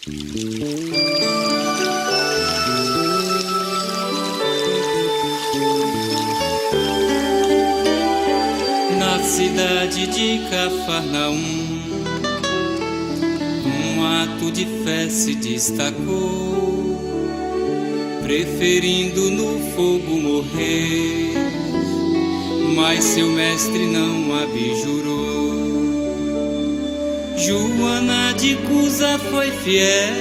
Na cidade de Cafarnaum, um ato de fé se destacou, preferindo no fogo morrer, mas seu mestre não abjurou. Joana de Cusa foi fiel,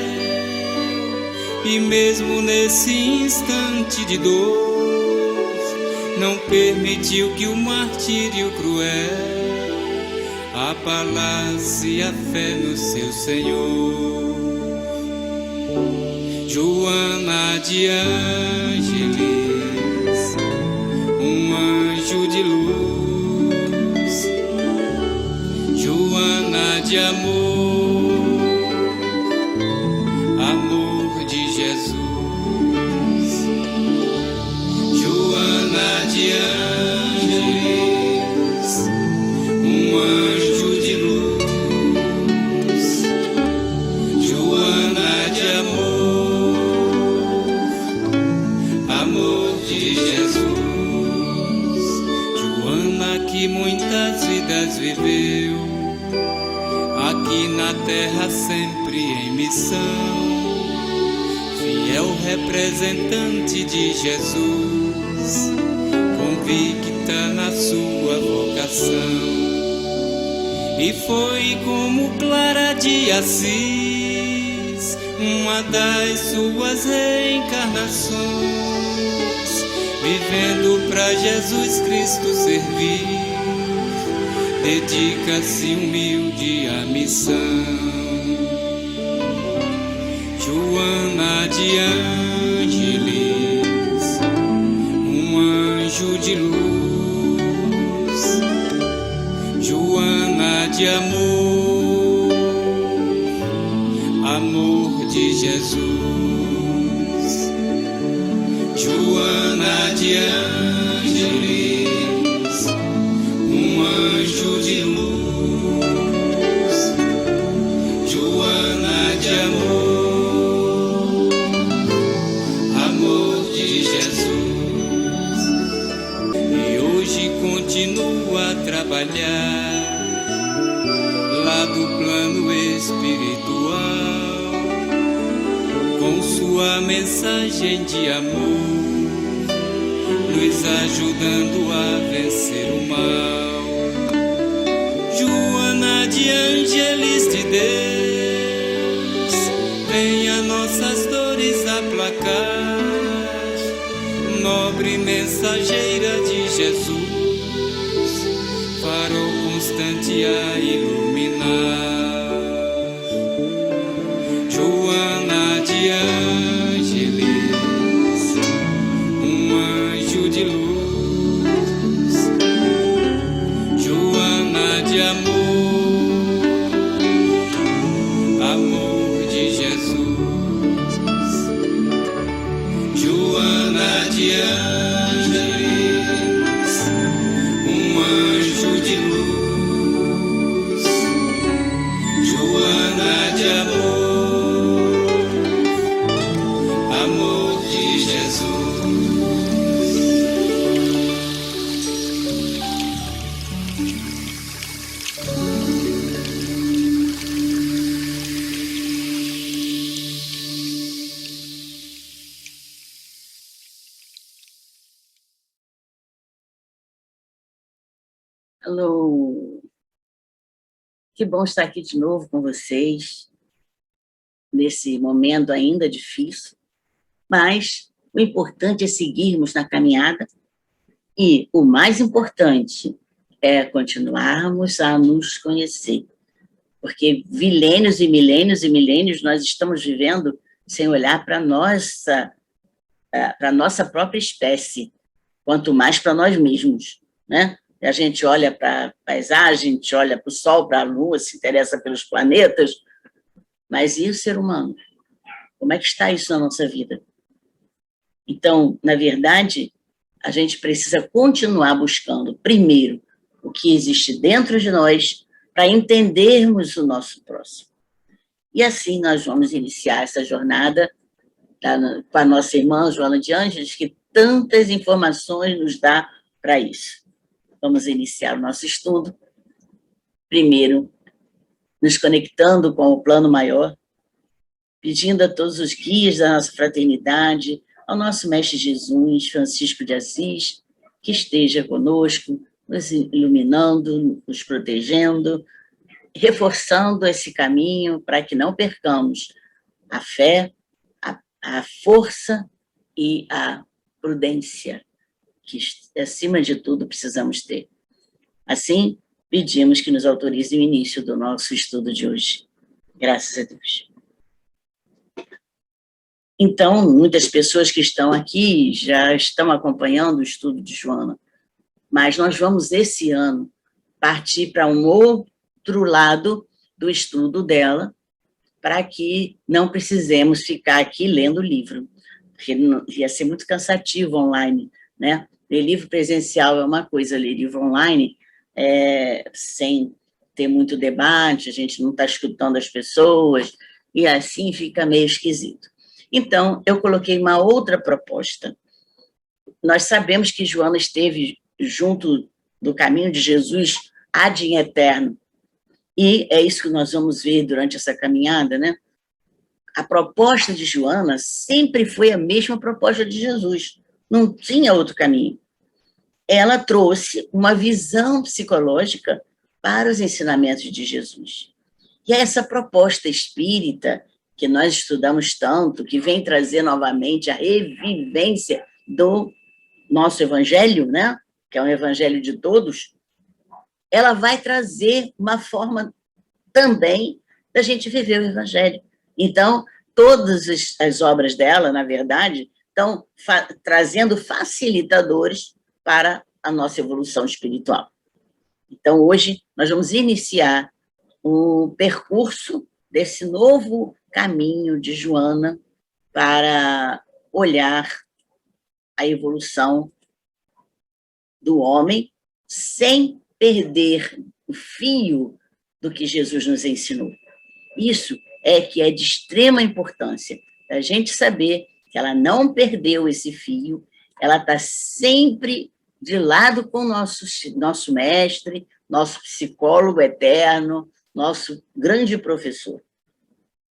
e mesmo nesse instante de dor, não permitiu que o martírio cruel abalasse a fé no seu Senhor. Joana de Ângeles, um anjo de luz. Joana de amor, amor de Jesus. Joana de Ângeles, um anjo de luz. Joana de amor, amor de Jesus. Joana que muitas vidas viveu, aqui na terra sempre em missão, fiel representante de Jesus, convicta na sua vocação. E foi como Clara de Assis, uma das suas reencarnações, vivendo para Jesus Cristo servir, dedica-se humilde à missão. Joana de Ângeles, um anjo de luz. Joana de amor, amor de Jesus. Joana de Ângeles, um anjo de luz. Joana de amor, amor de Jesus. E hoje continua a trabalhar lá do plano espiritual, com sua mensagem de amor, nos ajudando a vencer o mal. Joana de Ângeles de Deus, venha nossas dores aplacar, nobre mensageira de Jesus, farol constante a iluminar. Joana de Ângeles, um anjo de luz. Joana de amor, amor de Jesus. Joana de Ângeles, um anjo de luz. Joana de amor, amor de Jesus. Alô, que bom estar aqui de novo com vocês, nesse momento ainda difícil, mas o importante é seguirmos na caminhada e o mais importante é continuarmos a nos conhecer, porque milênios e milênios e milênios nós estamos vivendo sem olhar para a nossa própria espécie, quanto mais para nós mesmos, né? A gente olha para a paisagem, a gente olha para o Sol, para a Lua, se interessa pelos planetas, mas e o ser humano? Como é que está isso na nossa vida? Então, na verdade, a gente precisa continuar buscando, primeiro, o que existe dentro de nós, para entendermos o nosso próximo. E assim nós vamos iniciar essa jornada com a nossa irmã Joana de Ângeles, que tantas informações nos dá para isso. Vamos iniciar o nosso estudo, primeiro, nos conectando com o plano maior, pedindo a todos os guias da nossa fraternidade, ao nosso Mestre Jesus, Francisco de Assis, que esteja conosco, nos iluminando, nos protegendo, reforçando esse caminho para que não percamos a fé, a força e a prudência, que, acima de tudo, precisamos ter. Assim, pedimos que nos autorize o início do nosso estudo de hoje. Graças a Deus. Então, muitas pessoas que estão aqui já estão acompanhando o estudo de Joana, mas nós vamos, esse ano, partir para um outro lado do estudo dela, para que não precisemos ficar aqui lendo o livro, porque ia ser muito cansativo online, né? Ler livro presencial é uma coisa, ler livro online, sem ter muito debate, a gente não está escutando as pessoas, e assim fica meio esquisito. Então, eu coloquei uma outra proposta. Nós sabemos que Joana esteve junto do caminho de Jesus ad in eterno, e é isso que nós vamos ver durante essa caminhada, né? A proposta de Joana sempre foi a mesma proposta de Jesus, não tinha outro caminho. Ela trouxe uma visão psicológica para os ensinamentos de Jesus. E é essa proposta espírita que nós estudamos tanto, que vem trazer novamente a revivência do nosso evangelho, né? Que é um evangelho de todos, ela vai trazer uma forma também da gente viver o evangelho. Então, todas as obras dela, na verdade, estão trazendo facilitadores para a nossa evolução espiritual. Então, hoje, nós vamos iniciar o percurso desse novo caminho de Joana para olhar a evolução do homem sem perder o fio do que Jesus nos ensinou. Isso é que é de extrema importância, a gente saber que ela não perdeu esse fio, ela está sempre de lado com o nosso mestre, nosso psicólogo eterno, nosso grande professor.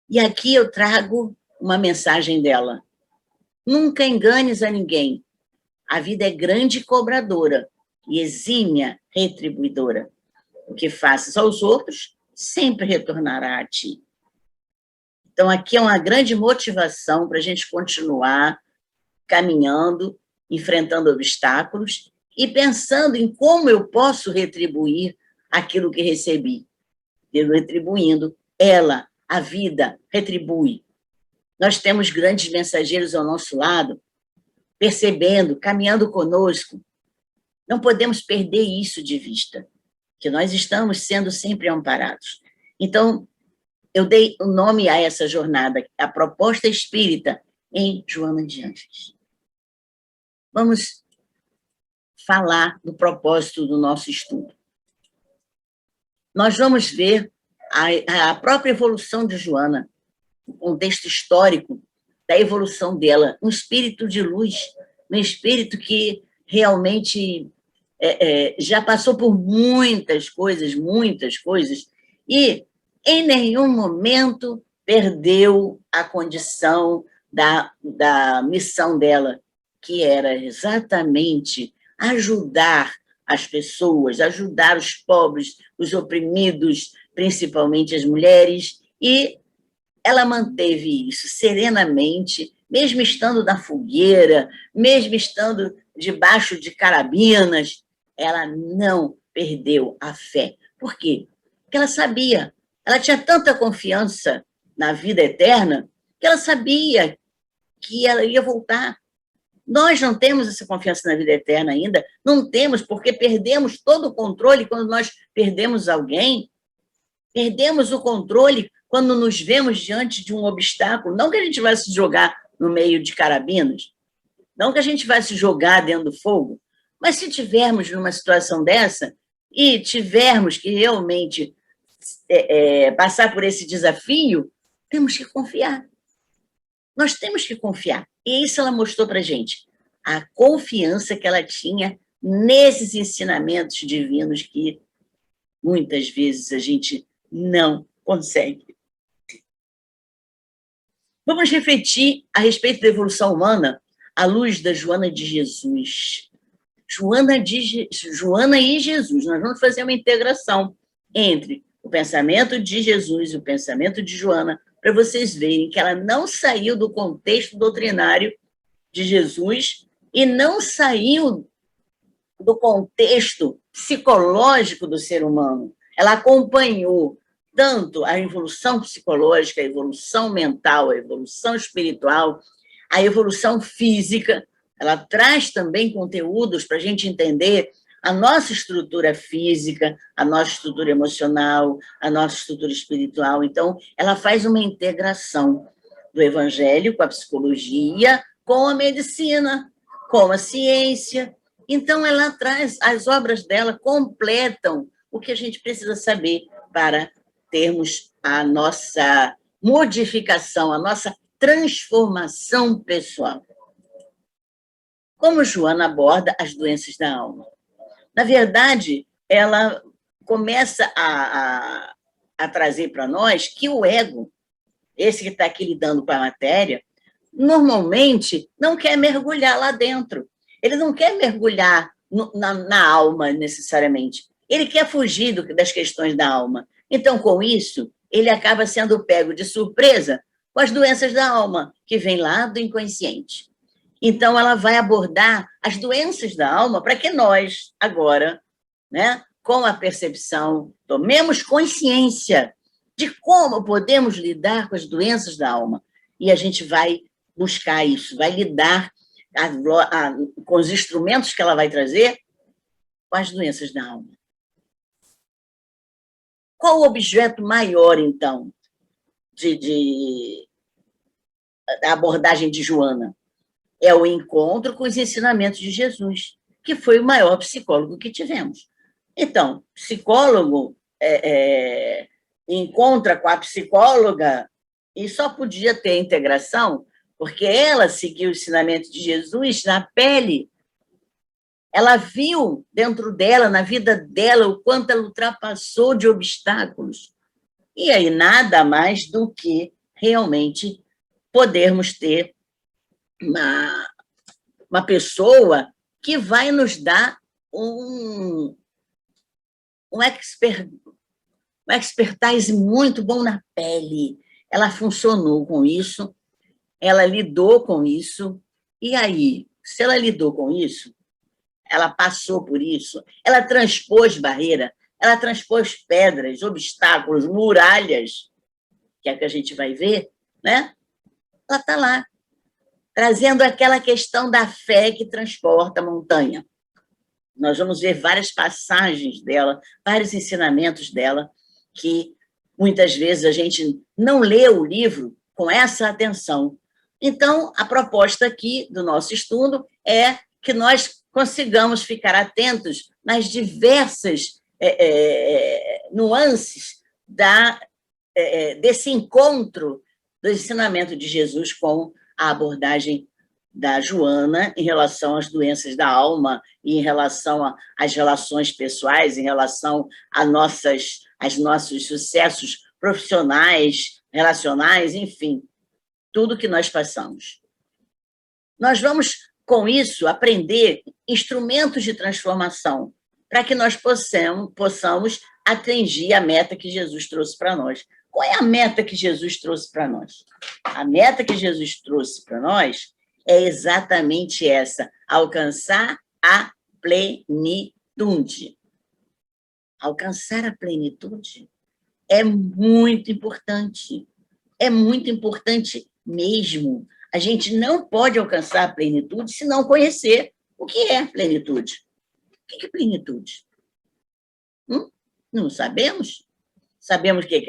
E aqui eu trago uma mensagem dela. Nunca enganes a ninguém. A vida é grande cobradora e exímia retribuidora. O que faças aos outros sempre retornará a ti. Então, aqui é uma grande motivação para a gente continuar caminhando, enfrentando obstáculos e pensando em como eu posso retribuir aquilo que recebi. Eu retribuindo, ela, a vida, retribui. Nós temos grandes mensageiros ao nosso lado, percebendo, caminhando conosco. Não podemos perder isso de vista, que nós estamos sendo sempre amparados. Então, eu dei o nome a essa jornada, a proposta espírita em Joana de Ângeles. Vamos falar do propósito do nosso estudo. Nós vamos ver a própria evolução de Joana, o contexto histórico da evolução dela, um espírito de luz, um espírito que realmente já passou por muitas coisas, e em nenhum momento perdeu a condição da missão dela, que era exatamente ajudar as pessoas, ajudar os pobres, os oprimidos, principalmente as mulheres, e ela manteve isso serenamente, mesmo estando na fogueira, mesmo estando debaixo de carabinas, ela não perdeu a fé. Por quê? Porque ela sabia, ela tinha tanta confiança na vida eterna, que ela sabia que ela ia voltar. Nós não temos essa confiança na vida eterna ainda, não temos, porque perdemos todo o controle quando nós perdemos alguém, perdemos o controle quando nos vemos diante de um obstáculo, não que a gente vai se jogar no meio de carabinas, não que a gente vai se jogar dentro do fogo, mas se tivermos numa situação dessa e tivermos que realmente passar por esse desafio, Temos que confiar. Nós temos que confiar. E isso ela mostrou para a gente. A confiança que ela tinha nesses ensinamentos divinos que muitas vezes a gente não consegue. Vamos refletir a respeito da evolução humana à luz da Joana de Jesus. Joana e Jesus. Nós vamos fazer uma integração entre o pensamento de Jesus e o pensamento de Joana, para vocês verem que ela não saiu do contexto doutrinário de Jesus e não saiu do contexto psicológico do ser humano. Ela acompanhou tanto a evolução psicológica, a evolução mental, a evolução espiritual, a evolução física. Ela traz também conteúdos para a gente entender a nossa estrutura física, a nossa estrutura emocional, a nossa estrutura espiritual. Então, ela faz uma integração do evangelho com a psicologia, com a medicina, com a ciência. Então, ela traz, as obras dela completam o que a gente precisa saber para termos a nossa modificação, a nossa transformação pessoal. Como Joana aborda as doenças da alma? Na verdade, ela começa a trazer para nós que o ego, esse que está aqui lidando com a matéria, normalmente não quer mergulhar lá dentro. Ele não quer mergulhar na alma, necessariamente. Ele quer fugir das questões da alma. Então, com isso, ele acaba sendo pego de surpresa com as doenças da alma, que vêm lá do inconsciente. Então, ela vai abordar as doenças da alma para que nós, agora, né, com a percepção, tomemos consciência de como podemos lidar com as doenças da alma. E a gente vai buscar isso, vai lidar com os instrumentos que ela vai trazer com as doenças da alma. Qual o objeto maior, então, da abordagem de Joana? É o encontro com os ensinamentos de Jesus, que foi o maior psicólogo que tivemos. Então, psicólogo encontra com a psicóloga e só podia ter integração porque ela seguiu o ensinamento de Jesus na pele. Ela viu dentro dela, na vida dela, o quanto ela ultrapassou de obstáculos. E aí nada mais do que realmente podermos ter uma pessoa que vai nos dar um expertise muito bom na pele. Ela funcionou com isso, ela lidou com isso, e aí, se ela lidou com isso, ela passou por isso, ela transpôs barreira, ela transpôs pedras, obstáculos, muralhas, que é o que a gente vai ver, né? Ela está lá, trazendo aquela questão da fé que transporta a montanha. Nós vamos ver várias passagens dela, vários ensinamentos dela, que muitas vezes a gente não lê o livro com essa atenção. Então, a proposta aqui do nosso estudo é que nós consigamos ficar atentos nas diversas nuances desse encontro do ensinamento de Jesus com a abordagem da Joana em relação às doenças da alma e em relação às relações pessoais, em relação aos nossos sucessos profissionais, relacionais, enfim, tudo que nós passamos. Nós vamos, com isso, aprender instrumentos de transformação para que nós possamos atingir a meta que Jesus trouxe para nós. Qual é a meta que Jesus trouxe para nós? A meta que Jesus trouxe para nós é exatamente essa: alcançar a plenitude. Alcançar a plenitude é muito importante mesmo. A gente não pode alcançar a plenitude se não conhecer o que é plenitude. O que é plenitude? Não sabemos? Sabemos que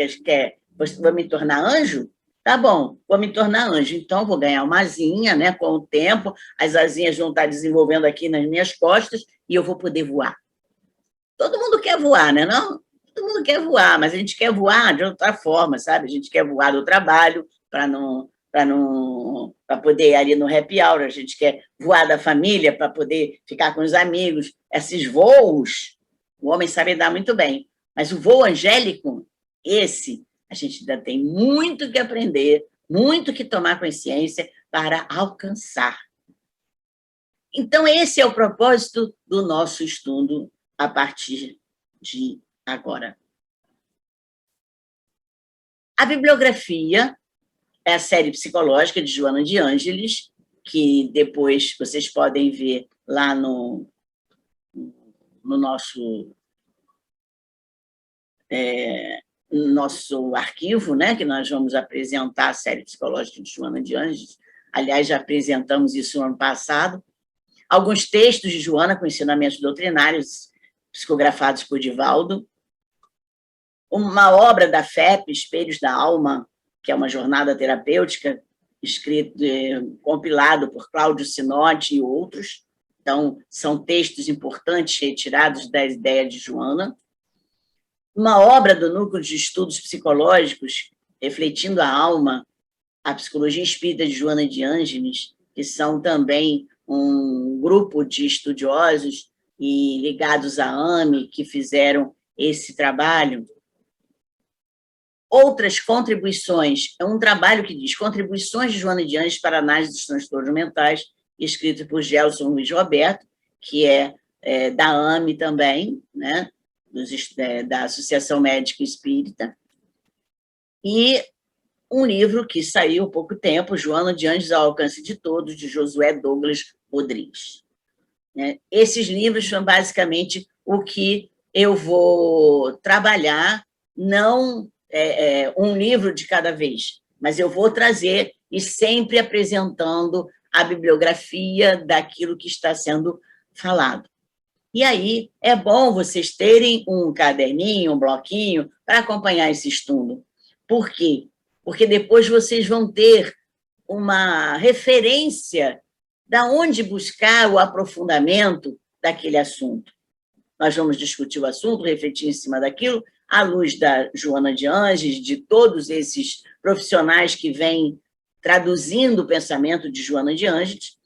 vou me tornar anjo? Tá bom, vou me tornar anjo, então vou ganhar uma asinha, né? Com o tempo, as asinhas vão estar desenvolvendo aqui nas minhas costas e eu vou poder voar. Todo mundo quer voar, né? Não? Todo mundo quer voar, mas a gente quer voar de outra forma, sabe? A gente quer voar do trabalho para poder ir ali no happy hour, a gente quer voar da família para poder ficar com os amigos. Esses voos, o homem sabe dar muito bem, mas o voo angélico, esse, a gente ainda tem muito que aprender, muito que tomar consciência para alcançar. Então, esse é o propósito do nosso estudo a partir de agora. A bibliografia é a série psicológica de Joana de Ângeles, que depois vocês podem ver lá no nosso arquivo, né, que nós vamos apresentar a série psicológica de Joana de Ângeles. Aliás, já apresentamos isso no ano passado. Alguns textos de Joana com ensinamentos doutrinários psicografados por Divaldo. Uma obra da FEP, Espelhos da Alma, que é uma jornada terapêutica, compilado por Cláudio Sinotti e outros. Então, são textos importantes retirados da ideia de Joana. Uma obra do Núcleo de Estudos Psicológicos, Refletindo a Alma, a Psicologia Espírita de Joana de Ângeles, que são também um grupo de estudiosos e ligados à AME que fizeram esse trabalho. Outras contribuições, é um trabalho que diz Contribuições de Joana de Ângeles para a Análise dos Transtornos Mentais, escrito por Gelson Luiz Roberto, que é da AME também, né? Da Associação Médica Espírita, e um livro que saiu há pouco tempo, Joana de Ângeles ao Alcance de Todos, de Josué Douglas Rodrigues. Esses livros são basicamente o que eu vou trabalhar, não um livro de cada vez, mas eu vou trazer e sempre apresentando a bibliografia daquilo que está sendo falado. E aí é bom vocês terem um caderninho, um bloquinho, para acompanhar esse estudo. Por quê? Porque depois vocês vão ter uma referência de onde buscar o aprofundamento daquele assunto. Nós vamos discutir o assunto, refletir em cima daquilo, à luz da Joana de Ângeles, de todos esses profissionais que vêm traduzindo o pensamento de Joana de Ângeles,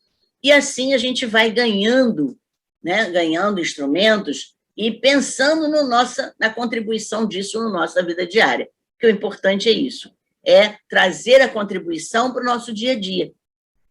e assim a gente vai ganhando, né, ganhando instrumentos e pensando na contribuição disso na nossa vida diária. Que o importante é isso, é trazer a contribuição para o nosso dia a dia.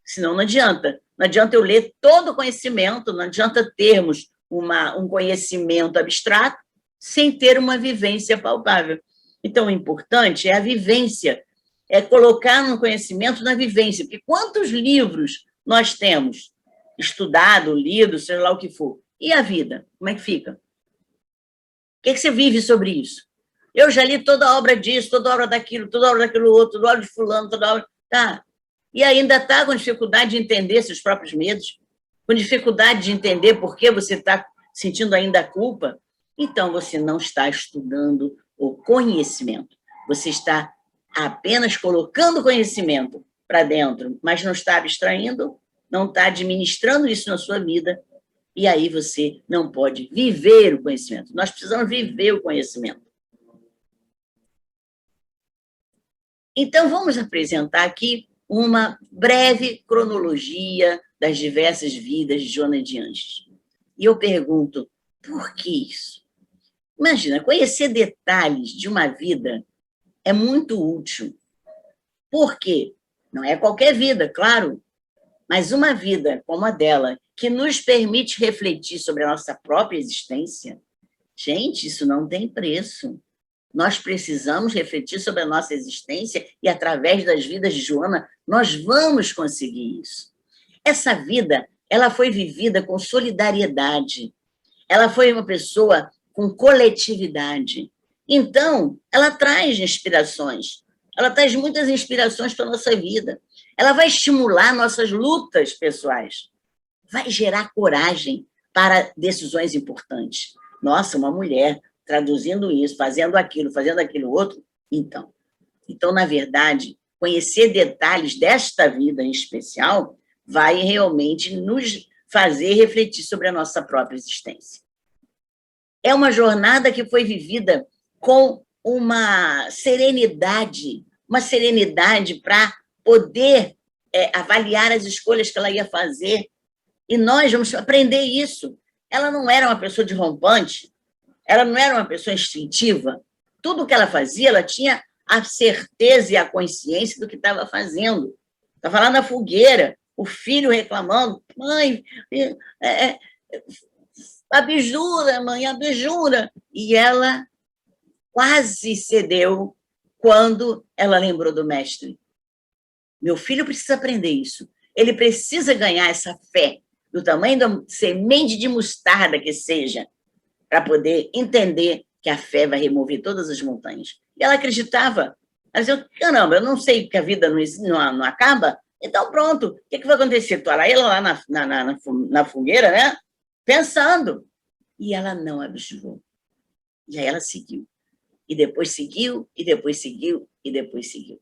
Senão não adianta. Não adianta eu ler todo o conhecimento, não adianta termos um conhecimento abstrato sem ter uma vivência palpável. Então, o importante é a vivência, é colocar no conhecimento na vivência. Porque quantos livros nós temos estudado, lido, seja lá o que for, e a vida? Como é que fica? O que você vive sobre isso? Eu já li toda a obra disso, toda a obra daquilo, toda a obra daquilo outro, toda a obra de fulano, toda a obra... Tá. E ainda está com dificuldade de entender seus próprios medos, com dificuldade de entender por que você está sentindo ainda a culpa. Então, você não está estudando o conhecimento. Você está apenas colocando conhecimento para dentro, mas não está abstraindo, não está administrando isso na sua vida, e aí você não pode viver o conhecimento. Nós precisamos viver o conhecimento. Então, vamos apresentar aqui uma breve cronologia das diversas vidas de Joana de Ângeles. E eu pergunto, por que isso? Imagina, conhecer detalhes de uma vida é muito útil. Por quê? Não é qualquer vida, claro, mas uma vida como a dela, que nos permite refletir sobre a nossa própria existência, gente, isso não tem preço. Nós precisamos refletir sobre a nossa existência e, através das vidas de Joana, nós vamos conseguir isso. Essa vida, ela foi vivida com solidariedade. Ela foi uma pessoa com coletividade. Então, ela traz inspirações. Ela traz muitas inspirações para a nossa vida. Ela vai estimular nossas lutas pessoais. Vai gerar coragem para decisões importantes. Nossa, uma mulher traduzindo isso, fazendo aquilo outro. Então, na verdade, conhecer detalhes desta vida em especial vai realmente nos fazer refletir sobre a nossa própria existência. É uma jornada que foi vivida com uma serenidade para poder avaliar as escolhas que ela ia fazer. E nós vamos aprender isso. Ela não era uma pessoa derrompante, ela não era uma pessoa instintiva. Tudo que ela fazia, ela tinha a certeza e a consciência do que estava fazendo. Estava lá na fogueira, o filho reclamando, mãe, abjura, mãe, abjura. E ela quase cedeu quando ela lembrou do mestre. Meu filho precisa aprender isso. Ele precisa ganhar essa fé, do tamanho da semente de mostarda que seja, para poder entender que a fé vai remover todas as montanhas. E ela acreditava. Ela dizia, caramba, eu não sei que a vida não acaba, então pronto, o que vai acontecer? Estou ela lá na fogueira, né? Pensando. E ela não abjurou. E aí ela seguiu. E depois seguiu, e depois seguiu, e depois seguiu.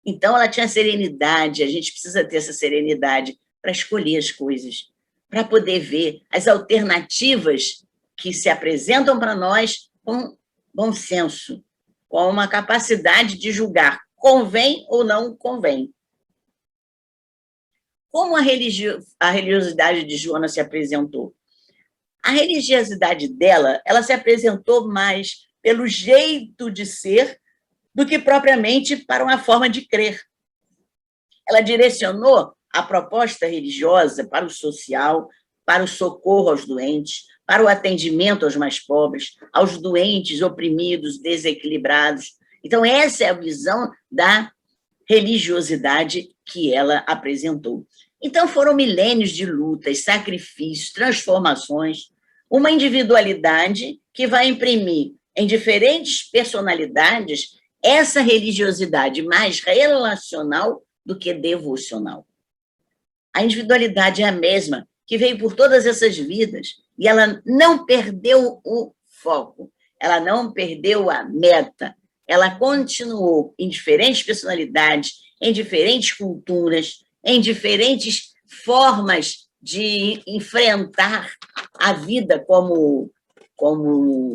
Então, ela tinha serenidade, a gente precisa ter essa serenidade para escolher as coisas, para poder ver as alternativas que se apresentam para nós com bom senso, com uma capacidade de julgar convém ou não convém. Como a religiosidade de Joana se apresentou? A religiosidade dela, ela se apresentou mais pelo jeito de ser do que propriamente para uma forma de crer. Ela direcionou a proposta religiosa para o social, para o socorro aos doentes, para o atendimento aos mais pobres, aos doentes, oprimidos, desequilibrados. Então, essa é a visão da religiosidade que ela apresentou. Então, foram milênios de lutas, sacrifícios, transformações, uma individualidade que vai imprimir em diferentes personalidades essa religiosidade mais relacional do que devocional. A individualidade é a mesma, que veio por todas essas vidas, e ela não perdeu o foco, ela não perdeu a meta, ela continuou em diferentes personalidades, em diferentes culturas, em diferentes formas de enfrentar a vida como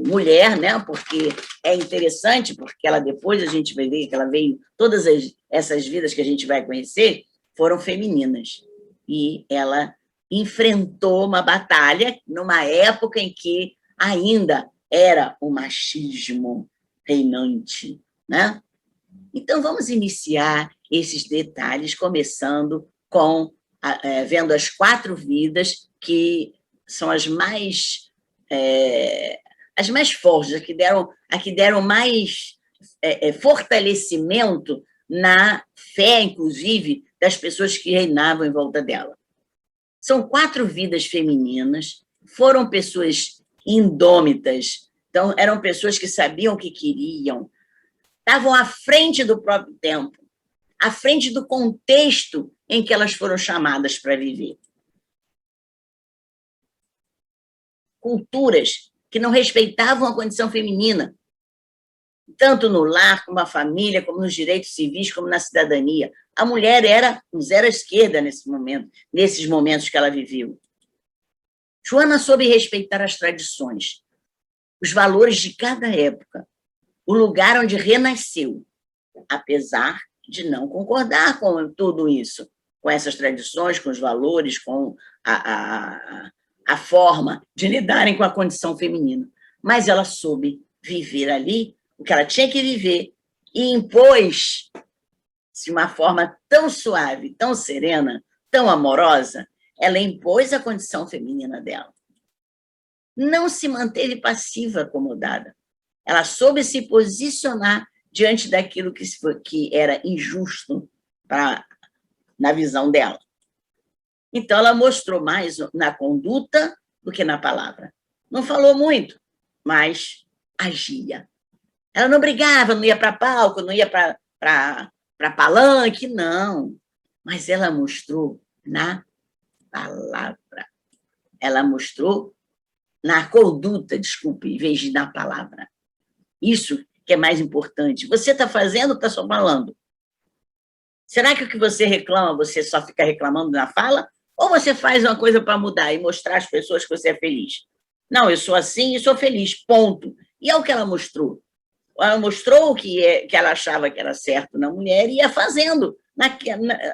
mulher, né? Porque é interessante, porque ela depois a gente vai ver que ela veio, todas essas vidas que a gente vai conhecer foram femininas. E ela enfrentou uma batalha numa época em que ainda era o machismo reinante, né? Então, vamos iniciar esses detalhes, começando com vendo as 4 vidas, que são as mais fortes, a que deram mais fortalecimento na fé, inclusive, das pessoas que reinavam em volta dela. São 4 vidas femininas, foram pessoas indômitas, então eram pessoas que sabiam o que queriam, estavam à frente do próprio tempo, à frente do contexto em que elas foram chamadas para viver. Culturas que não respeitavam a condição feminina, tanto no lar, como na família, como nos direitos civis, como na cidadania. A mulher era um zero à esquerda nesses momentos que ela viveu. Joana soube respeitar as tradições, os valores de cada época, o lugar onde renasceu, apesar de não concordar com tudo isso, com essas tradições, com os valores, com a forma de lidarem com a condição feminina. Mas ela soube viver ali o que ela tinha que viver e impôs de uma forma tão suave, tão serena, tão amorosa, ela impôs a condição feminina dela. Não se manteve passiva, acomodada. Ela soube se posicionar diante daquilo que era injusto na visão dela. Então, ela mostrou mais na conduta do que na palavra. Não falou muito, mas agia. Ela não brigava, não ia para palco, não ia para palanque, não. Mas ela mostrou na palavra. Ela mostrou na conduta, desculpe, em vez de na palavra. Isso que é mais importante. Você está fazendo ou está só falando? Será que o que você reclama, você só fica reclamando na fala? Ou você faz uma coisa para mudar e mostrar às pessoas que você é feliz? Não, eu sou assim e sou feliz, ponto. E é o que ela mostrou. Ela mostrou o que ela achava que era certo na mulher e ia fazendo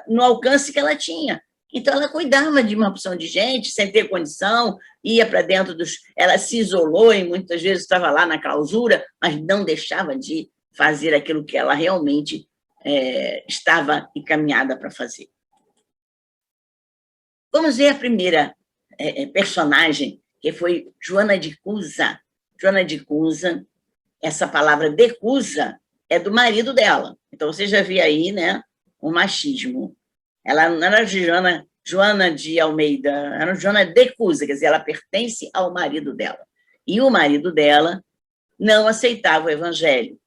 no alcance que ela tinha. Então, ela cuidava de uma opção de gente, sem ter condição, ia para dentro dos... Ela se isolou e muitas vezes estava lá na clausura, mas não deixava de fazer aquilo que ela realmente estava encaminhada para fazer. Vamos ver a primeira personagem, que foi Joana de Cusa. Joana de Cusa, essa palavra de Cusa é do marido dela. Então, você já viu aí, né, o machismo. Ela não era Joana de Almeida, era Joana de Cusa, quer dizer, ela pertence ao marido dela. E o marido dela não aceitava o evangelho.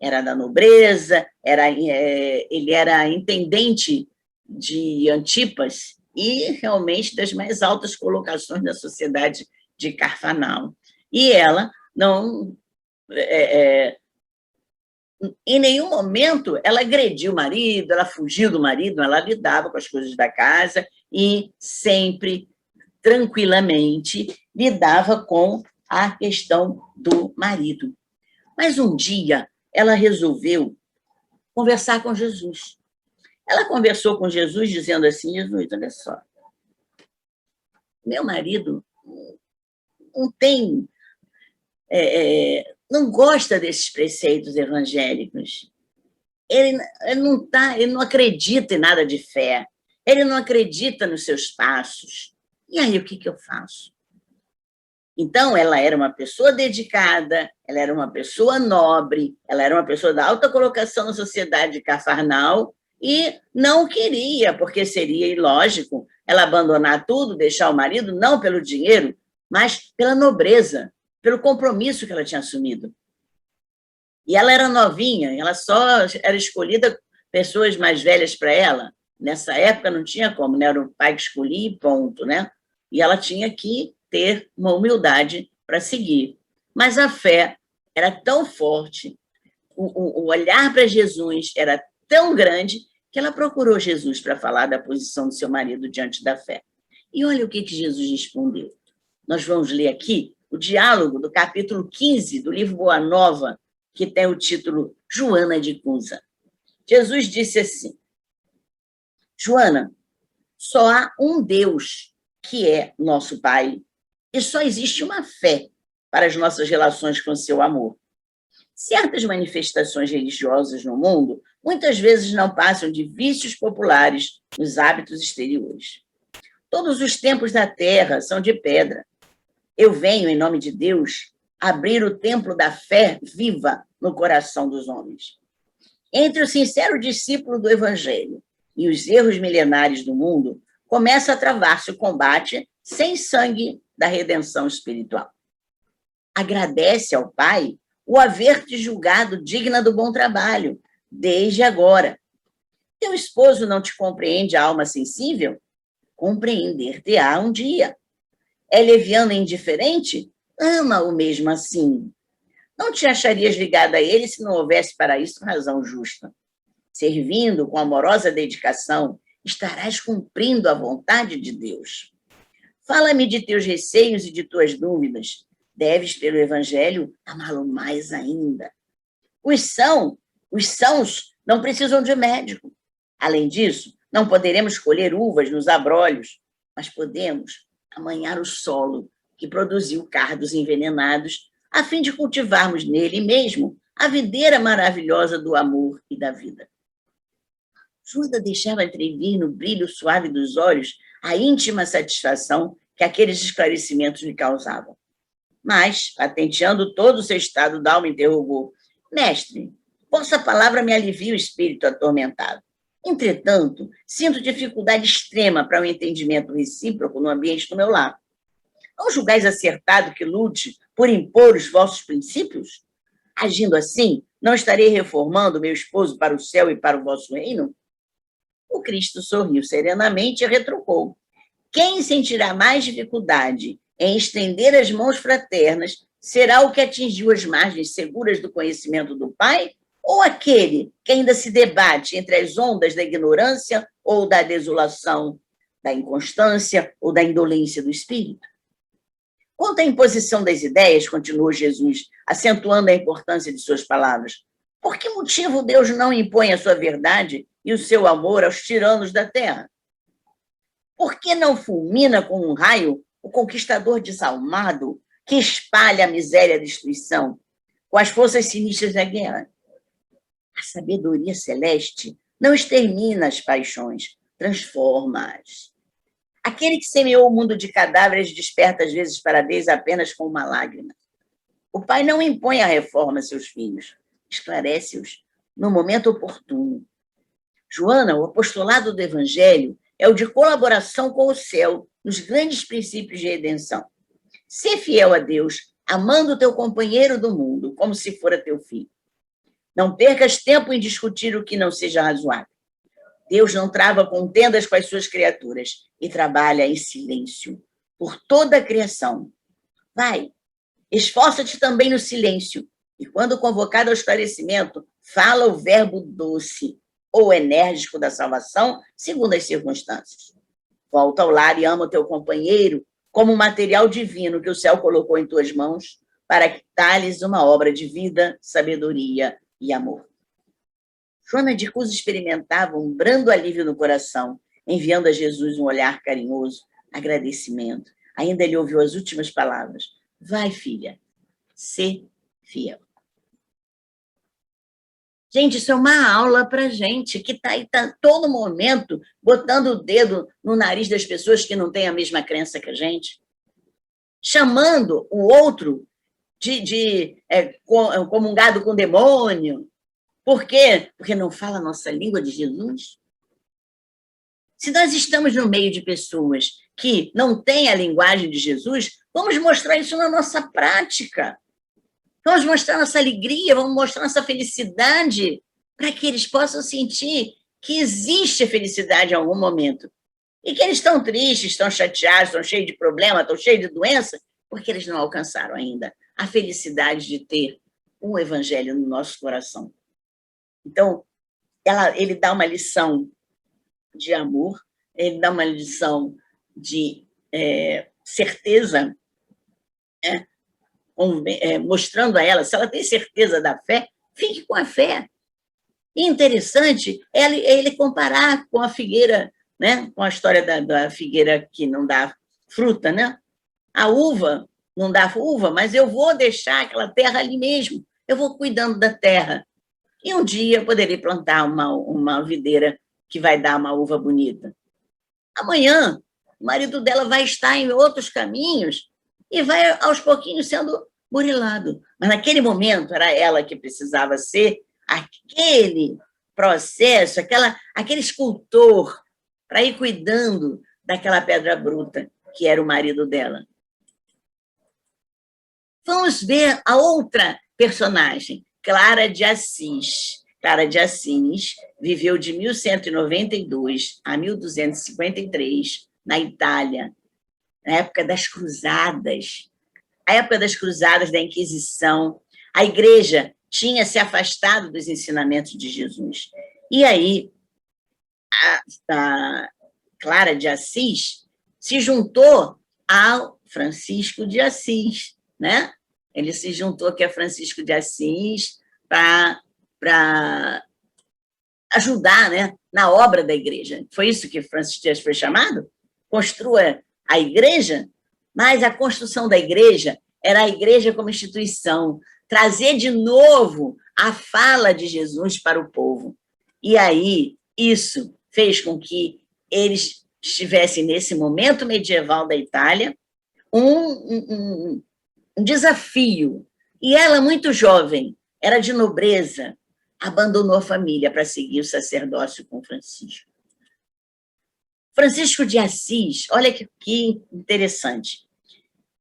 Era da nobreza, ele era intendente de Antipas e realmente das mais altas colocações da sociedade de Cafarnaum. E ela não... em nenhum momento ela agrediu o marido, ela fugiu do marido, ela lidava com as coisas da casa e sempre, tranquilamente, lidava com a questão do marido. Mas um dia ela resolveu conversar com Jesus. Ela conversou com Jesus dizendo assim: Jesus, olha só, meu marido não tem... não gosta desses preceitos evangélicos. Ele não acredita em nada de fé. Ele não acredita nos seus passos. E aí, o que eu faço? Então, ela era uma pessoa dedicada, ela era uma pessoa nobre, ela era uma pessoa da alta colocação na sociedade de Cafarnaum e não queria, porque seria ilógico, ela abandonar tudo, deixar o marido, não pelo dinheiro, mas pela nobreza, pelo compromisso que ela tinha assumido. E ela era novinha, ela só era escolhida pessoas mais velhas para ela. Nessa época não tinha como, né? Era o pai que escolhia e ponto, né? E ela tinha que ter uma humildade para seguir. Mas a fé era tão forte, o olhar para Jesus era tão grande, que ela procurou Jesus para falar da posição do seu marido diante da fé. E olha o que Jesus respondeu. Nós vamos ler aqui o diálogo do capítulo 15 do livro Boa Nova, que tem o título Joana de Cusa. Jesus disse assim: Joana, só há um Deus que é nosso Pai, e só existe uma fé para as nossas relações com o seu amor. Certas manifestações religiosas no mundo muitas vezes não passam de vícios populares nos hábitos exteriores. Todos os templos da terra são de pedra. Eu venho, em nome de Deus, abrir o templo da fé viva no coração dos homens. Entre o sincero discípulo do Evangelho e os erros milenares do mundo, começa a travar-se o combate sem sangue da redenção espiritual. Agradece ao Pai o haver-te julgado digna do bom trabalho, desde agora. Teu esposo não te compreende a alma sensível? Compreender-te-á um dia. É leviano e indiferente? Ama-o mesmo assim. Não te acharias ligada a ele se não houvesse para isso razão justa. Servindo com amorosa dedicação, estarás cumprindo a vontade de Deus. Fala-me de teus receios e de tuas dúvidas. Deves, pelo Evangelho, amá-lo mais ainda. Os sãos não precisam de médico. Além disso, não poderemos colher uvas nos abrolhos, mas podemos amanhar o solo que produziu cardos envenenados, a fim de cultivarmos nele mesmo a videira maravilhosa do amor e da vida. Joana deixava entrevir no brilho suave dos olhos a íntima satisfação que aqueles esclarecimentos lhe causavam. Mas, patenteando todo o seu estado d'alma, interrogou: Mestre, vossa palavra me alivia o espírito atormentado. Entretanto, sinto dificuldade extrema para o entendimento recíproco no ambiente do meu lar. Não julgais acertado que lute por impor os vossos princípios? Agindo assim, não estarei reformando meu esposo para o céu e para o vosso reino? O Cristo sorriu serenamente e retrucou: quem sentirá mais dificuldade em estender as mãos fraternas será o que atingiu as margens seguras do conhecimento do Pai, ou aquele que ainda se debate entre as ondas da ignorância ou da desolação, da inconstância ou da indolência do espírito? Quanto à imposição das ideias, continuou Jesus, acentuando a importância de suas palavras, por que motivo Deus não impõe a sua verdade e o seu amor aos tiranos da terra? Por que não fulmina com um raio o conquistador desalmado que espalha a miséria e a destruição com as forças sinistras da guerra? A sabedoria celeste não extermina as paixões, transforma-as. Aquele que semeou o mundo de cadáveres desperta às vezes para Deus apenas com uma lágrima. O Pai não impõe a reforma a seus filhos, esclarece-os no momento oportuno. Joana, o apostolado do Evangelho é o de colaboração com o céu nos grandes princípios de redenção. Ser fiel a Deus, amando o teu companheiro do mundo, como se fora teu filho. Não percas tempo em discutir o que não seja razoável. Deus não trava contendas com as suas criaturas e trabalha em silêncio por toda a criação. Vai, esforça-te também no silêncio e, quando convocado ao esclarecimento, fala o verbo doce ou enérgico da salvação, segundo as circunstâncias. Volta ao lar e ama o teu companheiro como um material divino que o céu colocou em tuas mãos para que talhes uma obra de vida, sabedoria e amor. Joana de Cus experimentava um brando alívio no coração, enviando a Jesus um olhar carinhoso, agradecimento. Ainda lhe ouviu as últimas palavras. Vai, filha, sê fiel. Gente, isso é uma aula para gente que está aí todo momento botando o dedo no nariz das pessoas que não têm a mesma crença que a gente, chamando o outro de comungado com demônio. Por quê? Porque não fala a nossa língua de Jesus. Se nós estamos no meio de pessoas que não têm a linguagem de Jesus, vamos mostrar isso na nossa prática. Vamos mostrar nossa alegria, vamos mostrar nossa felicidade, para que eles possam sentir que existe felicidade em algum momento. E que eles estão tristes, estão chateados, estão cheios de problemas, estão cheios de doença, porque eles não alcançaram ainda a felicidade de ter um evangelho no nosso coração. Então, ele dá uma lição de amor, ele dá uma lição de certeza, mostrando a ela, se ela tem certeza da fé, fique com a fé. E interessante ele comparar com a figueira, né? Com a história da figueira que não dá fruta, né? A uva não dá uva, mas eu vou deixar aquela terra ali mesmo, eu vou cuidando da terra. E um dia eu poderei plantar uma videira que vai dar uma uva bonita. Amanhã, o marido dela vai estar em outros caminhos e vai, aos pouquinhos, sendo burilado. Mas, naquele momento, era ela que precisava ser aquele processo, aquele escultor, para ir cuidando daquela pedra bruta, que era o marido dela. Vamos ver a outra personagem, Clara de Assis. Clara de Assis viveu de 1192 a 1253 na Itália, na época das Cruzadas. A época das Cruzadas, da Inquisição, a Igreja tinha se afastado dos ensinamentos de Jesus. E aí, a Clara de Assis se juntou ao Francisco de Assis, né? Ele se juntou aqui a Francisco de Assis para ajudar, né, na obra da igreja. Foi isso que Francisco de Assis foi chamado? Construa a igreja, mas a construção da igreja era a igreja como instituição, trazer de novo a fala de Jesus para o povo. E aí, isso fez com que eles estivessem, nesse momento medieval da Itália, um desafio. E ela, muito jovem, era de nobreza, abandonou a família para seguir o sacerdócio com Francisco. Francisco de Assis, olha que interessante,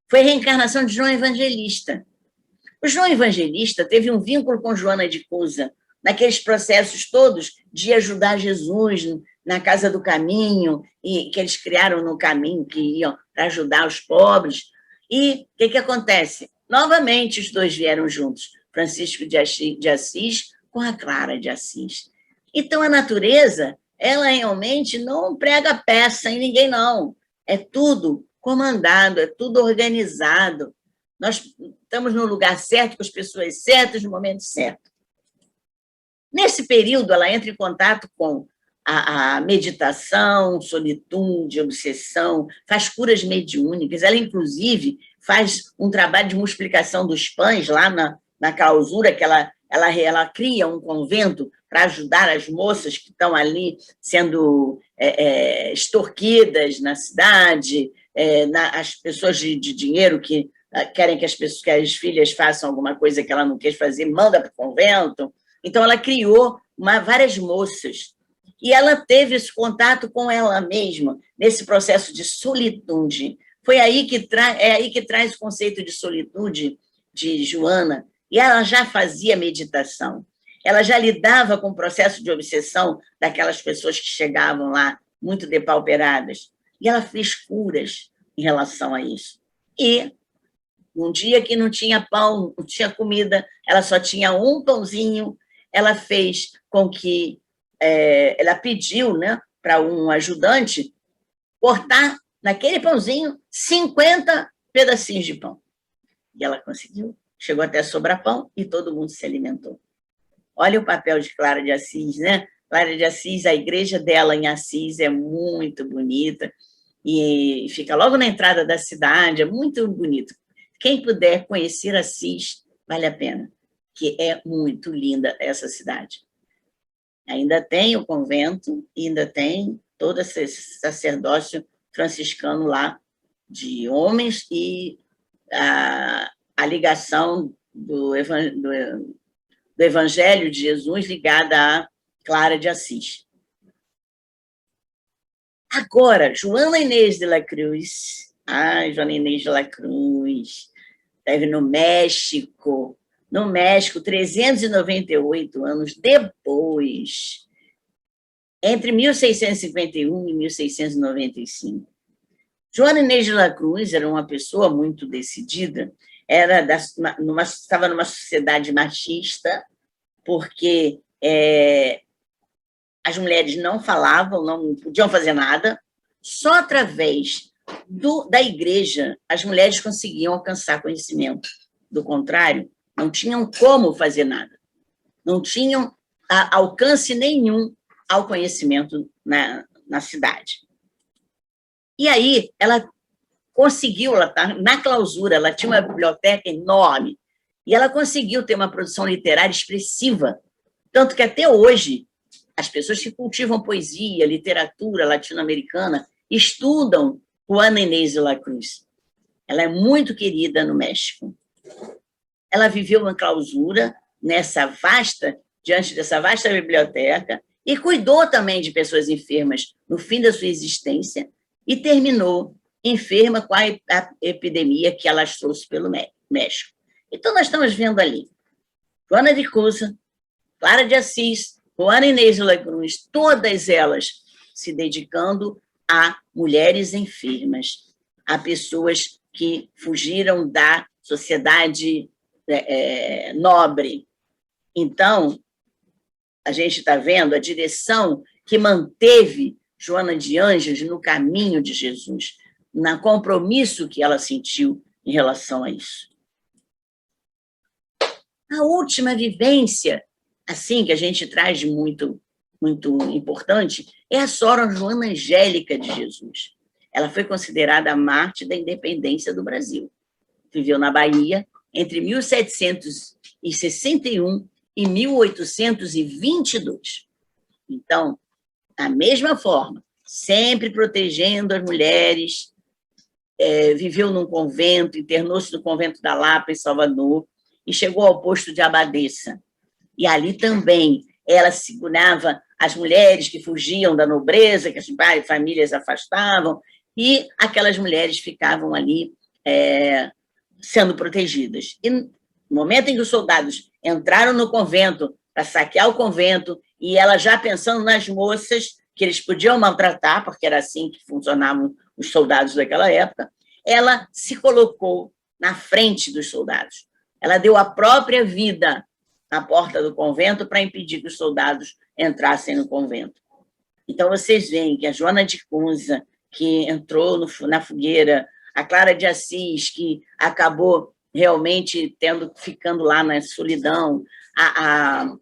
foi a reencarnação de João Evangelista. O João Evangelista teve um vínculo com Joana de Cusa, naqueles processos todos de ajudar Jesus na Casa do Caminho, e que eles criaram no caminho, que iam para ajudar os pobres. E o que acontece? Novamente, os dois vieram juntos, Francisco de Assis com a Clara de Assis. Então, a natureza, ela realmente não prega peça em ninguém, não. É tudo comandado, é tudo organizado. Nós estamos no lugar certo, com as pessoas certas, no momento certo. Nesse período, ela entra em contato com a meditação, solitude, obsessão, faz curas mediúnicas. Ela, inclusive, faz um trabalho de multiplicação dos pães lá na clausura, que ela cria um convento para ajudar as moças que estão ali sendo extorquidas na cidade, as pessoas de dinheiro que querem que as filhas façam alguma coisa que ela não quer fazer, manda para o convento. Então, ela criou várias moças. E ela teve esse contato com ela mesma, nesse processo de solitude. É aí que traz o conceito de solitude de Joana. E ela já fazia meditação. Ela já lidava com o processo de obsessão daquelas pessoas que chegavam lá, muito depauperadas. E ela fez curas em relação a isso. E um dia que não tinha pão, não tinha comida, ela só tinha um pãozinho, ela fez com que ela pediu, né, para um ajudante cortar naquele pãozinho 50 pedacinhos de pão. E ela conseguiu, chegou até a sobrar pão e todo mundo se alimentou. Olha o papel de Clara de Assis, né? Clara de Assis, a igreja dela em Assis é muito bonita e fica logo na entrada da cidade, é muito bonito. Quem puder conhecer Assis, vale a pena, que é muito linda essa cidade. Ainda tem o convento, ainda tem todo esse sacerdócio franciscano lá, de homens, e a ligação do Evangelho de Jesus ligada a Clara de Assis. Agora, Joana Inês de la Cruz. Joana Inês de la Cruz. Esteve no México. No México, 398 anos depois, entre 1651 e 1695. Joana Inês de la Cruz era uma pessoa muito decidida, estava numa sociedade machista, porque as mulheres não falavam, não podiam fazer nada, só através da igreja as mulheres conseguiam alcançar conhecimento. Do contrário, não tinham como fazer nada, não tinham alcance nenhum ao conhecimento na cidade. E aí, ela conseguiu, ela tá na clausura, ela tinha uma biblioteca enorme, e ela conseguiu ter uma produção literária expressiva, tanto que até hoje, as pessoas que cultivam poesia, literatura latino-americana, estudam Joana Inês de la Cruz. Ela é muito querida no México. Ela viveu uma clausura diante dessa vasta biblioteca, e cuidou também de pessoas enfermas no fim da sua existência, e terminou enferma com a epidemia que ela trouxe pelo México. Então, nós estamos vendo ali Joana de Cusa, Clara de Assis, Joana Inês de la Cruz, todas elas se dedicando a mulheres enfermas, a pessoas que fugiram da sociedade nobre. Então, a gente está vendo a direção que manteve Joana de Ângeles no caminho de Jesus, no compromisso que ela sentiu em relação a isso. A última vivência, assim, que a gente traz de muito, muito importante, é a Sora Joana Angélica de Jesus. Ela foi considerada a mártir da independência do Brasil. Viveu na Bahia entre 1761 e 1822. Então, da mesma forma, sempre protegendo as mulheres, viveu num convento, internou-se no convento da Lapa, em Salvador, e chegou ao posto de abadesa. E ali também ela segurava as mulheres que fugiam da nobreza, que as famílias afastavam, e aquelas mulheres ficavam ali sendo protegidas. E no momento em que os soldados entraram no convento para saquear o convento, e ela já pensando nas moças que eles podiam maltratar, porque era assim que funcionavam os soldados daquela época, ela se colocou na frente dos soldados. Ela deu a própria vida na porta do convento para impedir que os soldados entrassem no convento. Então, vocês veem que a Joana de Cunha, que entrou na fogueira a Clara de Assis, que acabou realmente ficando lá na solidão, a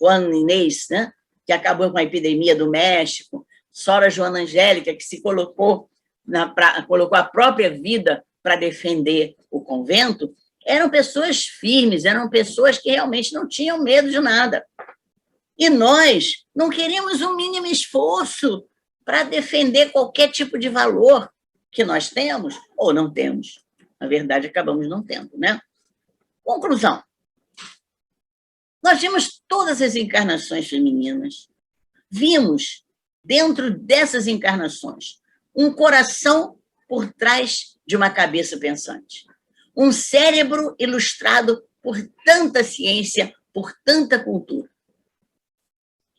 Juana Inês, né, que acabou com a epidemia do México, Sora Joana Angélica, que se colocou a própria vida para defender o convento, eram pessoas firmes, eram pessoas que realmente não tinham medo de nada. E nós não queríamos um mínimo esforço para defender qualquer tipo de valor que nós temos ou não temos. Na verdade, acabamos não tendo, né? Conclusão. Nós vimos todas as encarnações femininas. Vimos, dentro dessas encarnações, um coração por trás de uma cabeça pensante. Um cérebro ilustrado por tanta ciência, por tanta cultura.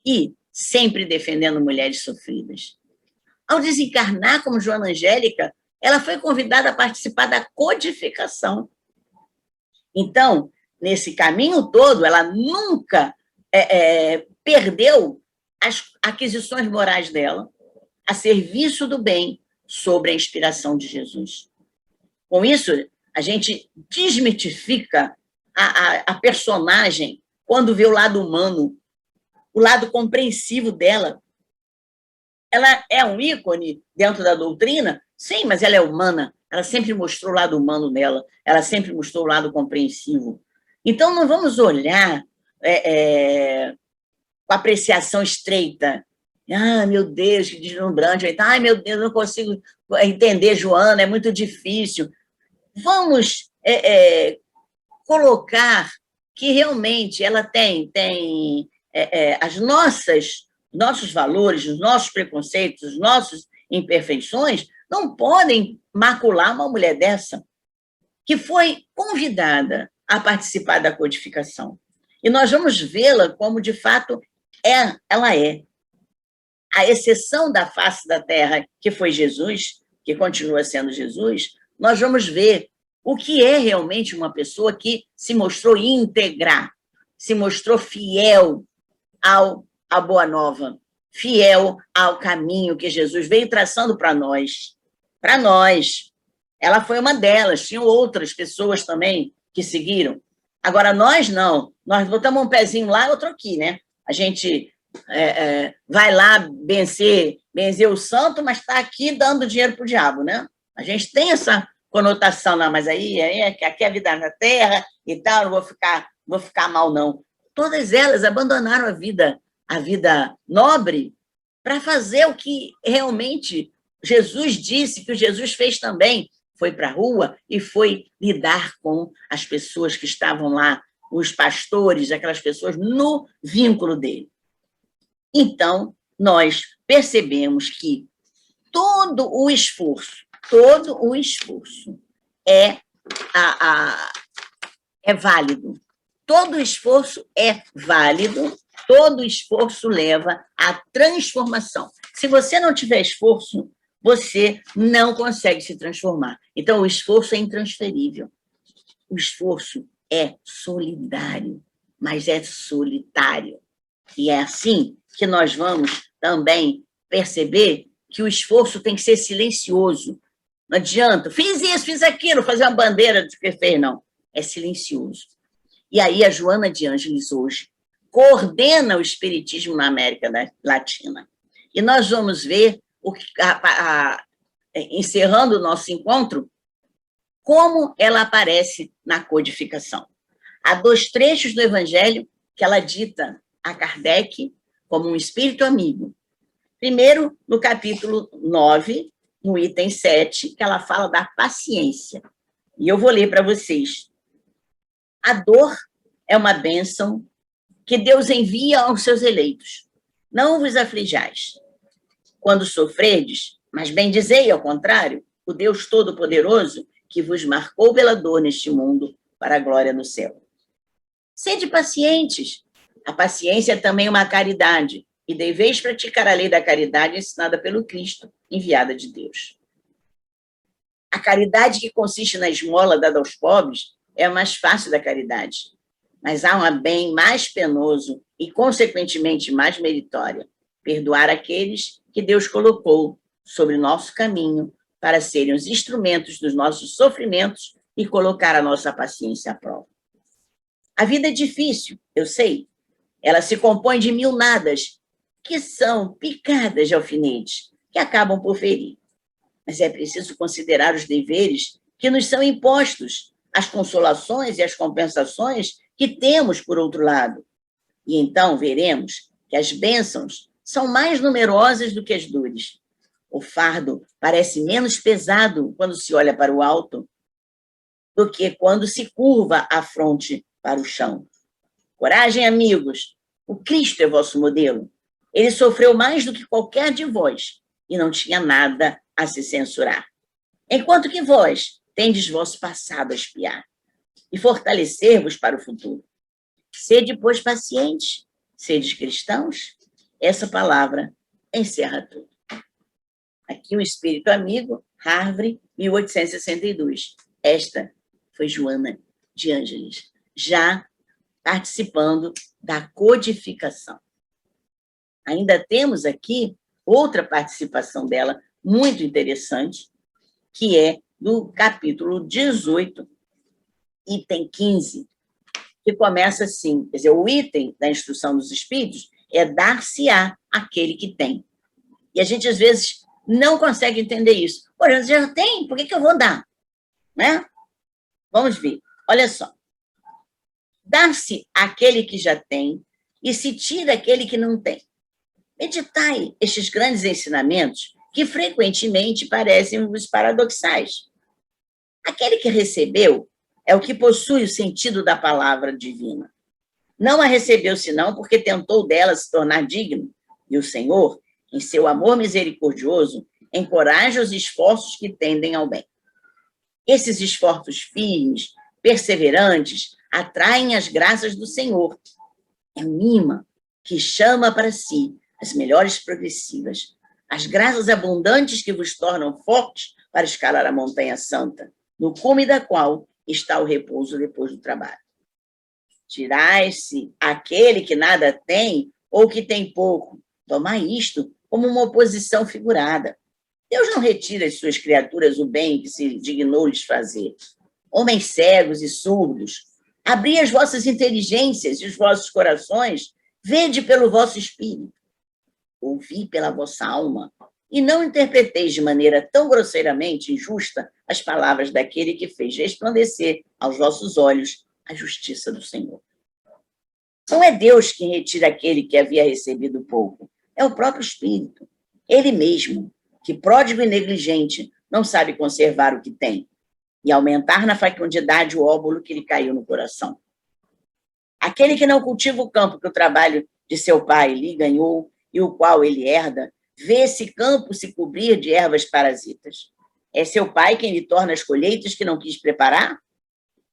E sempre defendendo mulheres sofridas. Ao desencarnar como Joana Angélica, ela foi convidada a participar da codificação. Então, nesse caminho todo, ela nunca perdeu as aquisições morais dela a serviço do bem, sobre a inspiração de Jesus. Com isso, a gente desmitifica a personagem quando vê o lado humano, o lado compreensivo dela. Ela é um ícone dentro da doutrina? Sim, mas ela é humana. Ela sempre mostrou o lado humano dela, ela sempre mostrou o lado compreensivo. Então, não vamos olhar com apreciação estreita. Ah, meu Deus, que deslumbrante. Ai, meu Deus, não consigo entender, Joana, é muito difícil. Vamos colocar que realmente ela tem nossos valores, os nossos preconceitos, as nossas imperfeições, não podem macular uma mulher dessa, que foi convidada a participar da codificação. E nós vamos vê-la como, de fato, ela é. A exceção da face da terra, que foi Jesus, que continua sendo Jesus, nós vamos ver o que é realmente uma pessoa que se mostrou íntegra, se mostrou fiel à Boa Nova, fiel ao caminho que Jesus veio traçando para nós. Para nós. Ela foi uma delas, tinham outras pessoas também que seguiram. Agora, nós não. Nós botamos um pezinho lá e outro aqui, né? A gente vai lá benzer o santo, mas está aqui dando dinheiro para o diabo, né? A gente tem essa conotação, não, mas aqui é a vida na terra e tal, não vou ficar mal, não. Todas elas abandonaram a vida nobre para fazer o que realmente Jesus disse, que o Jesus fez também. Foi para a rua e foi lidar com as pessoas que estavam lá, os pastores, aquelas pessoas no vínculo dele. Então, nós percebemos que todo o esforço é válido. Todo esforço é válido, todo esforço leva à transformação. Se você não tiver esforço, você não consegue se transformar. Então, o esforço é intransferível. O esforço é solidário, mas é solitário. E é assim que nós vamos também perceber que o esforço tem que ser silencioso. Não adianta, fiz isso, fiz aquilo, fazer uma bandeira do que fez, não. É silencioso. E aí a Joana de Ângeles hoje coordena o espiritismo na América Latina. E nós vamos ver, encerrando o nosso encontro, como ela aparece na codificação. Há 2 trechos do Evangelho que ela dita a Kardec como um espírito amigo. Primeiro, no capítulo 9, no item 7, que ela fala da paciência. E eu vou ler para vocês. A dor é uma bênção que Deus envia aos seus eleitos. Não vos aflijais. Quando sofredes, mas bendizei ao contrário, o Deus Todo-Poderoso que vos marcou pela dor neste mundo para a glória do céu. Sede pacientes. A paciência é também uma caridade, e deveis praticar a lei da caridade ensinada pelo Cristo, enviada de Deus. A caridade que consiste na esmola dada aos pobres é a mais fácil da caridade, mas há um bem mais penoso e, consequentemente, mais meritória: perdoar aqueles que Deus colocou sobre nosso caminho para serem os instrumentos dos nossos sofrimentos e colocar a nossa paciência à prova. A vida é difícil, eu sei. Ela se compõe de mil nadas, que são picadas de alfinetes, que acabam por ferir. Mas é preciso considerar os deveres que nos são impostos, as consolações e as compensações que temos por outro lado. E então veremos que as bênçãos são mais numerosas do que as dores. O fardo parece menos pesado quando se olha para o alto do que quando se curva a fronte para o chão. Coragem, amigos, o Cristo é vosso modelo. Ele sofreu mais do que qualquer de vós e não tinha nada a se censurar. Enquanto que vós tendes vosso passado a espiar e fortalecer-vos para o futuro. Sede, pois, pacientes, sedes cristãos. Essa palavra encerra tudo. Aqui o Espírito Amigo, Harvard, 1862. Esta foi Joana de Ângeles, já participando da codificação. Ainda temos aqui outra participação dela, muito interessante, que é do capítulo 18, item 15, que começa assim, quer dizer, o item da instrução dos espíritos é dar-se-á aquele que tem. E a gente, às vezes, não consegue entender isso. Olha, você já tem, por que eu vou dar? Né? Vamos ver. Olha só. Dar-se aquele que já tem e se tira aquele que não tem. Meditai estes grandes ensinamentos que frequentemente parecem-vos paradoxais. Aquele que recebeu é o que possui o sentido da palavra divina. Não a recebeu senão porque tentou dela se tornar digno, e o Senhor, em seu amor misericordioso, encoraja os esforços que tendem ao bem. Esses esforços firmes, perseverantes, atraem as graças do Senhor. É um imã que chama para si as melhores progressivas, as graças abundantes que vos tornam fortes para escalar a montanha santa, no cume da qual está o repouso depois do trabalho. Tirai-se aquele que nada tem ou que tem pouco. Tomai isto como uma oposição figurada. Deus não retira às suas criaturas o bem que se dignou lhes fazer. Homens cegos e surdos, abri as vossas inteligências e os vossos corações, vede pelo vosso espírito, ouvi pela vossa alma, e não interpreteis de maneira tão grosseiramente injusta as palavras daquele que fez resplandecer aos vossos olhos a justiça do Senhor. Não é Deus quem retira aquele que havia recebido pouco, é o próprio Espírito. Ele mesmo, que pródigo e negligente, não sabe conservar o que tem e aumentar na fecundidade o óbolo que lhe caiu no coração. Aquele que não cultiva o campo que o trabalho de seu pai lhe ganhou e o qual ele herda, vê esse campo se cobrir de ervas parasitas. É seu pai quem lhe torna as colheitas que não quis preparar?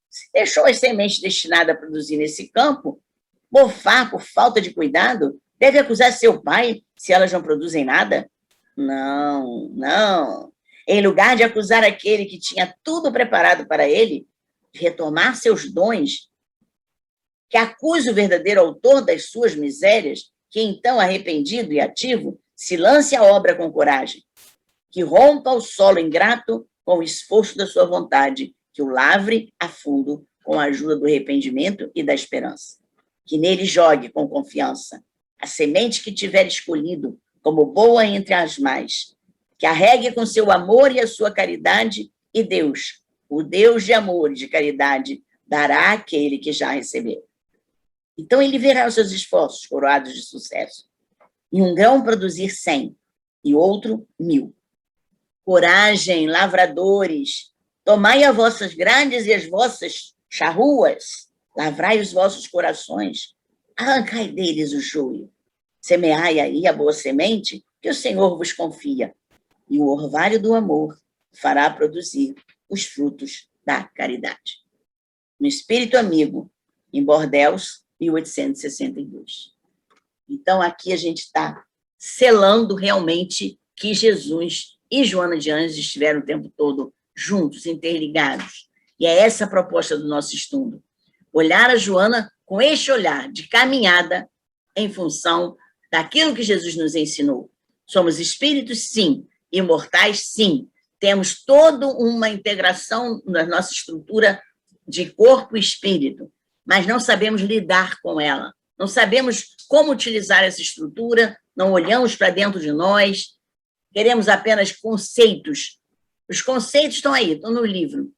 Se deixou as sementes destinadas a produzir nesse campo, mofar por falta de cuidado, deve acusar seu pai se elas não produzem nada? Não, não. Em lugar de acusar aquele que tinha tudo preparado para ele, de retomar seus dons, que acuse o verdadeiro autor das suas misérias, que então, arrependido e ativo, se lance à obra com coragem, que rompa o solo ingrato com o esforço da sua vontade, que o lavre a fundo com a ajuda do arrependimento e da esperança, que nele jogue com confiança a semente que tiver escolhido como boa entre as mais, que a regue com seu amor e a sua caridade, e Deus, o Deus de amor e de caridade, dará àquele que já recebeu. Então ele verá os seus esforços coroados de sucesso. E um grão produzir 100, e outro 1000. Coragem, lavradores, tomai as vossas grades e as vossas charruas, lavrai os vossos corações, arrancai deles o joio, semeai aí a boa semente que o Senhor vos confia, e o orvalho do amor fará produzir os frutos da caridade. No Espírito Amigo, em Bordeaux, 1862. Então, aqui a gente está selando realmente que Jesus e Joana de Ângeles estiveram o tempo todo juntos, interligados. E é essa a proposta do nosso estudo. Olhar a Joana com este olhar de caminhada em função daquilo que Jesus nos ensinou. Somos espíritos, sim, imortais, sim. Temos toda uma integração na nossa estrutura de corpo e espírito, mas não sabemos lidar com ela. Não sabemos como utilizar essa estrutura, não olhamos para dentro de nós, queremos apenas conceitos. Os conceitos estão aí, estão no livro.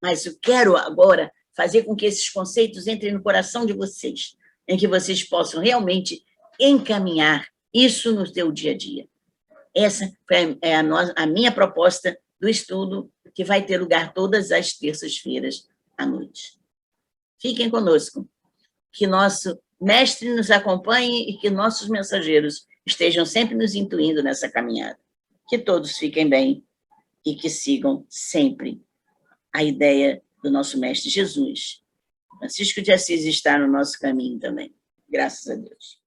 Mas eu quero agora fazer com que esses conceitos entrem no coração de vocês, em que vocês possam realmente encaminhar isso no seu dia a dia. Essa é a minha proposta do estudo, que vai ter lugar todas as terças-feiras à noite. Fiquem conosco, que nosso mestre nos acompanhe e que nossos mensageiros estejam sempre nos intuindo nessa caminhada. Que todos fiquem bem e que sigam sempre a ideia do nosso mestre Jesus. Francisco de Assis está no nosso caminho também. Graças a Deus.